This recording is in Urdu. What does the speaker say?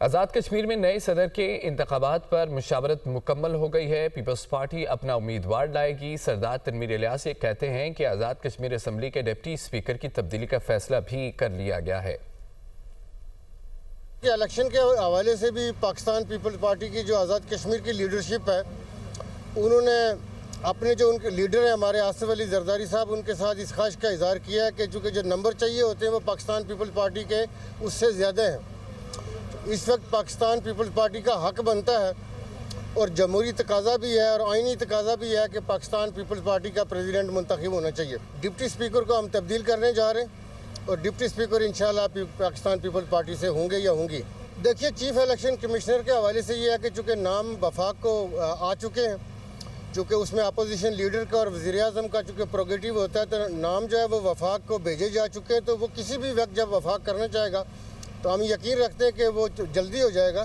آزاد کشمیر میں نئے صدر کے انتخابات پر مشاورت مکمل ہو گئی ہے۔ پیپلز پارٹی اپنا امیدوار لائے گی۔ سردار تنویر الیاس یہ کہتے ہیں کہ آزاد کشمیر اسمبلی کے ڈپٹی اسپیکر کی تبدیلی کا فیصلہ بھی کر لیا گیا ہے۔ الیکشن کے حوالے سے بھی پاکستان پیپلز پارٹی کی جو آزاد کشمیر کی لیڈرشپ ہے، انہوں نے اپنے جو ان کے لیڈر ہیں ہمارے آصف علی زرداری صاحب، ان کے ساتھ اس خواہش کا اظہار کیا ہے کہ چونکہ جو نمبر چاہیے ہوتے ہیں وہ پاکستان پیپلز پارٹی کے اس سے زیادہ ہیں۔ اس وقت پاکستان پیپلز پارٹی کا حق بنتا ہے اور جمہوری تقاضا بھی ہے اور آئینی تقاضا بھی ہے کہ پاکستان پیپلز پارٹی کا پریزیڈنٹ منتخب ہونا چاہیے۔ ڈپٹی اسپیکر کو ہم تبدیل کرنے جا رہے ہیں اور ڈپٹی اسپیکر انشاءاللہ پاکستان پیپلز پارٹی سے ہوں گے یا ہوں گی۔ دیکھیے، چیف الیکشن کمشنر کے حوالے سے یہ ہے کہ چونکہ نام وفاق کو آ چکے ہیں، چونکہ اس میں اپوزیشن لیڈر کا اور وزیر اعظم کا چونکہ پروگیٹیو ہوتا ہے، تو نام جو ہے وہ وفاق کو بھیجے جا چکے ہیں، تو وہ کسی بھی وقت جب وفاق کرنا چاہے گا تو ہم یقین رکھتے ہیں کہ وہ جلدی ہو جائے گا۔